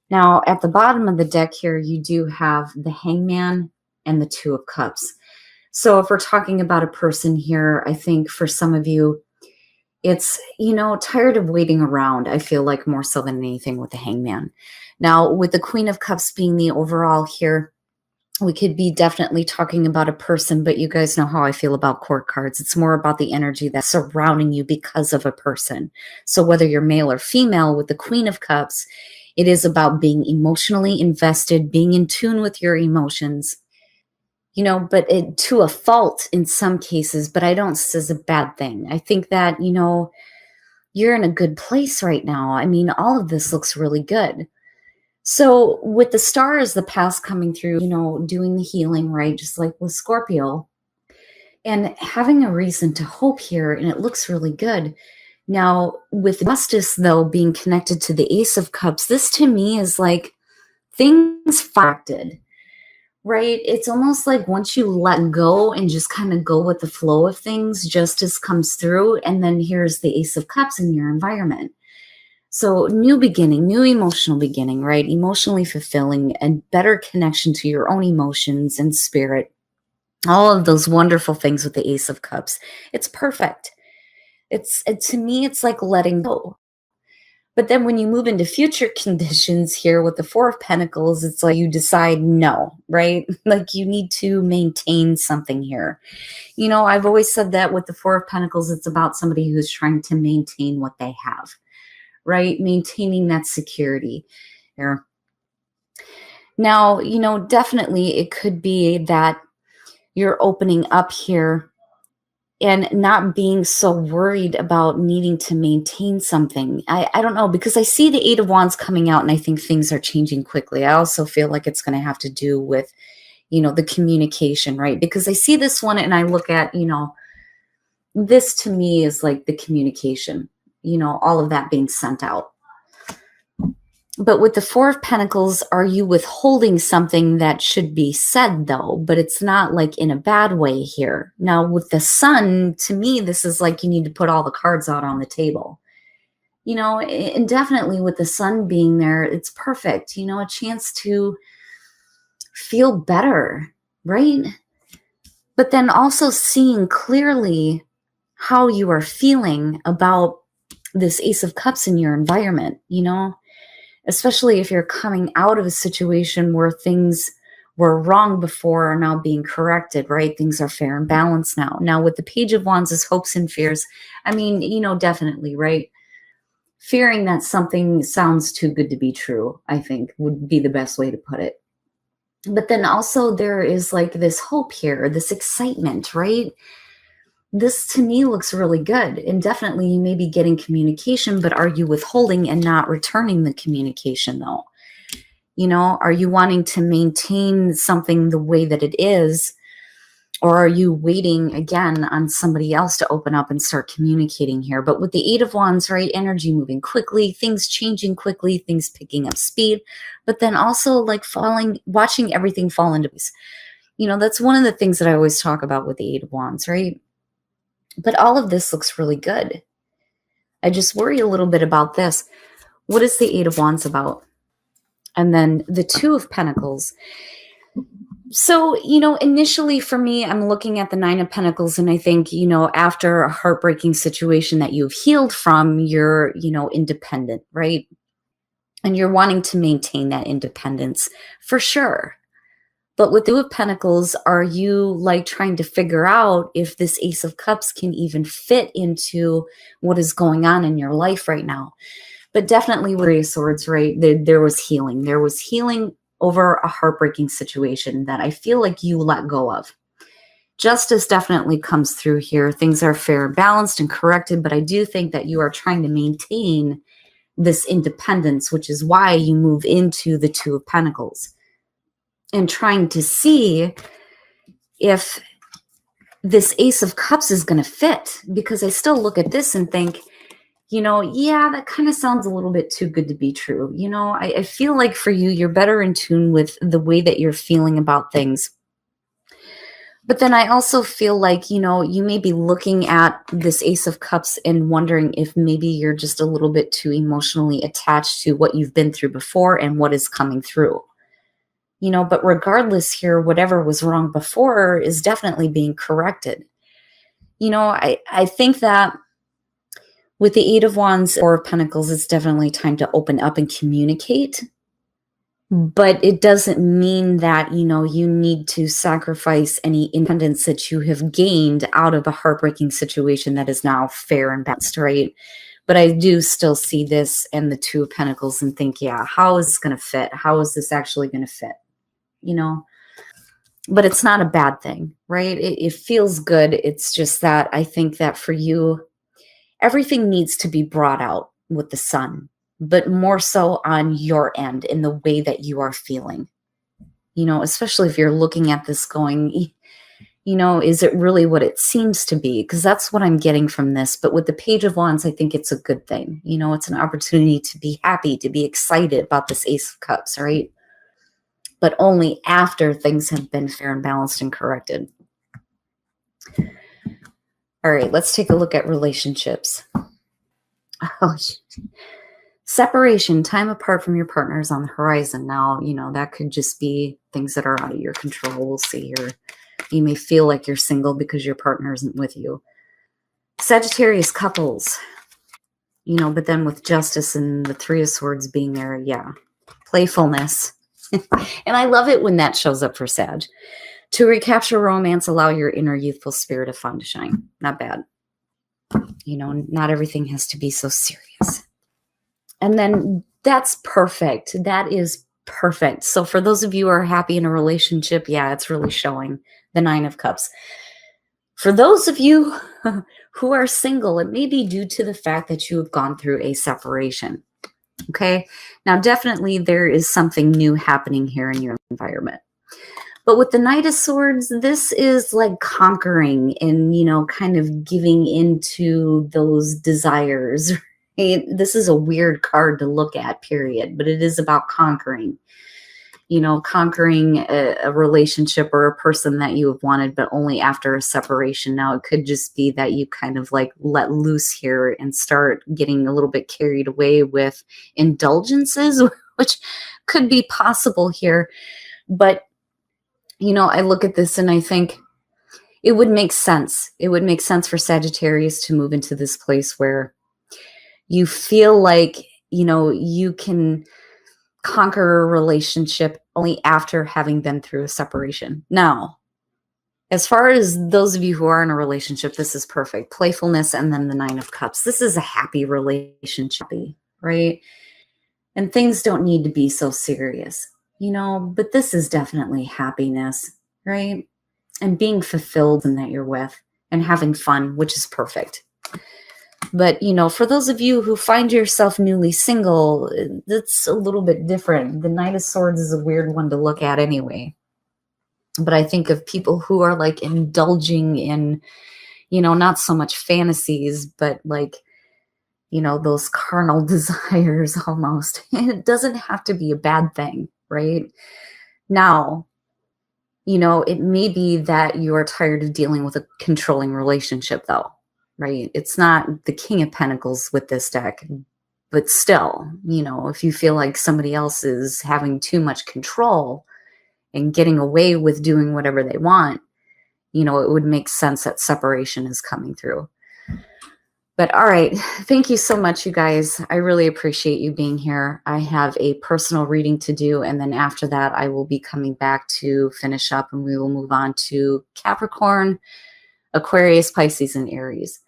Now, at the bottom of the deck here, you do have the Hangman and the Two of Cups. So if we're talking about a person here, I think for some of you, it's, tired of waiting around, I feel like more so than anything with the Hangman. Now, with the Queen of Cups being the overall here, we could be definitely talking about a person, but you guys know how I feel about court cards. It's more about the energy that's surrounding you because of a person. So whether you're male or female with the Queen of Cups, it is about being emotionally invested, being in tune with your emotions, but to a fault in some cases, but I don't see as a bad thing. I think that, you're in a good place right now. I mean, all of this looks really good. So with the stars, the past coming through, doing the healing, right? Just like with Scorpio, and having a reason to hope here, and it looks really good. Now, with justice, though, being connected to the Ace of Cups, this to me is like things facted, right? It's almost like once you let go and just kind of go with the flow of things, justice comes through, and then here's the Ace of Cups in your environment. So new beginning, new emotional beginning, right? Emotionally fulfilling and better connection to your own emotions and spirit. All of those wonderful things with the Ace of Cups. It's perfect. To me, it's like letting go. But then when you move into future conditions here with the Four of Pentacles, it's like you decide no, right? Like you need to maintain something here. I've always said that with the Four of Pentacles, it's about somebody who's trying to maintain what they have, right? Maintaining that security there. Now, definitely it could be that you're opening up here and not being so worried about needing to maintain something. I don't know, because I see the Eight of Wands coming out and I think things are changing quickly. I also feel like it's going to have to do with, the communication, right? Because I see this one and I look at, this to me is like the communication, all of that being sent out. But with the Four of Pentacles, are you withholding something that should be said, though? But it's not like in a bad way here. Now, with the Sun, to me, this is like you need to put all the cards out on the table. And definitely with the Sun being there, it's perfect. A chance to feel better, right? But then also seeing clearly how you are feeling about this Ace of Cups in your environment, especially if you're coming out of a situation where things were wrong before are now being corrected, right? Things are fair and balanced now. Now with the Page of Wands is hopes and fears. I mean, definitely, right? Fearing that something sounds too good to be true, I think would be the best way to put it. But then also there is like this hope here, this excitement, right? This to me looks really good. And definitely you may be getting communication, but are you withholding and not returning the communication though? Are you wanting to maintain something the way that it is? Or are you waiting again on somebody else to open up and start communicating here? But with the Eight of Wands, right? Energy moving quickly, things changing quickly, things picking up speed, but then also like watching everything fall into place. That's one of the things that I always talk about with the Eight of Wands, right? But all of this looks really good. I just worry a little bit about this. What is the Eight of Wands about? And then the Two of Pentacles. So, initially for me, I'm looking at the Nine of Pentacles and I think, after a heartbreaking situation that you've healed from, you're, independent, right? And you're wanting to maintain that independence for sure. But with the Two of Pentacles, are you like trying to figure out if this Ace of Cups can even fit into what is going on in your life right now? But definitely with Three of Swords, right? There was healing. There was healing over a heartbreaking situation that I feel like you let go of. Justice definitely comes through here. Things are fair, balanced, and corrected, but I do think that you are trying to maintain this independence, which is why you move into the Two of Pentacles. And trying to see if this Ace of Cups is going to fit, because I still look at this and think, yeah, that kind of sounds a little bit too good to be true. I feel like for you, you're better in tune with the way that you're feeling about things. But then I also feel like, you may be looking at this Ace of Cups and wondering if maybe you're just a little bit too emotionally attached to what you've been through before and what is coming through. But regardless here, whatever was wrong before is definitely being corrected. I think that with the Eight of Wands or Pentacles, it's definitely time to open up and communicate. But it doesn't mean that, you need to sacrifice any independence that you have gained out of a heartbreaking situation that is now fair and balanced, right? But I do still see this and the Two of Pentacles and think, yeah, how is this going to fit? How is this actually going to fit? But it's not a bad thing, right? It feels good. It's just that I think that for you, everything needs to be brought out with the sun, but more so on your end in the way that you are feeling. Especially if you're looking at this going, is it really what it seems to be? Because that's what I'm getting from this. But with the Page of Wands, I think it's a good thing. It's an opportunity to be happy, to be excited about this Ace of Cups, right? But only after things have been fair and balanced and corrected. All right, let's take a look at relationships. Oh, separation, time apart from your partner is on the horizon. Now, that could just be things that are out of your control. We'll see here. You may feel like you're single because your partner isn't with you. Sagittarius couples, but then with Justice and the Three of Swords being there, yeah. Playfulness. And I love it when that shows up for Sag. To recapture romance, allow your inner youthful spirit of fun to shine. Not bad. Not everything has to be so serious. And then that's perfect. That is perfect. So for those of you who are happy in a relationship, yeah, it's really showing. The Nine of Cups. For those of you who are single, it may be due to the fact that you have gone through a separation. Okay. Now, definitely there is something new happening here in your environment. But with the Knight of Swords, this is like conquering and, kind of giving into those desires. Right? This is a weird card to look at, period. But it is about conquering. Conquering a relationship or a person that you have wanted, but only after a separation. Now, it could just be that you kind of like let loose here and start getting a little bit carried away with indulgences, which could be possible here. But, I look at this and I think it would make sense. It would make sense for Sagittarius to move into this place where you feel like, you can conquer a relationship only after having been through a separation. Now, as far as those of you who are in a relationship, this is perfect. Playfulness and then the Nine of Cups. This is a happy relationship, right? And things don't need to be so serious, but this is definitely happiness, right? And being fulfilled in that you're with and having fun, which is perfect. But, for those of you who find yourself newly single, that's a little bit different. The Knight of Swords is a weird one to look at anyway. But I think of people who are like indulging in, not so much fantasies, but like, those carnal desires almost. And it doesn't have to be a bad thing, right? Now, it may be that you are tired of dealing with a controlling relationship, though. Right? It's not the King of Pentacles with this deck, but still, if you feel like somebody else is having too much control and getting away with doing whatever they want, it would make sense that separation is coming through. But all right, thank you so much, you guys. I really appreciate you being here. I have a personal reading to do, and then after that, I will be coming back to finish up, and we will move on to Capricorn, Aquarius, Pisces, and Aries.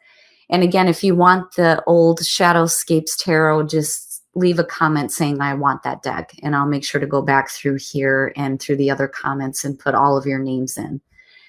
And again, if you want the old Shadowscapes Tarot, just leave a comment saying, I want that deck. And I'll make sure to go back through here and through the other comments and put all of your names in.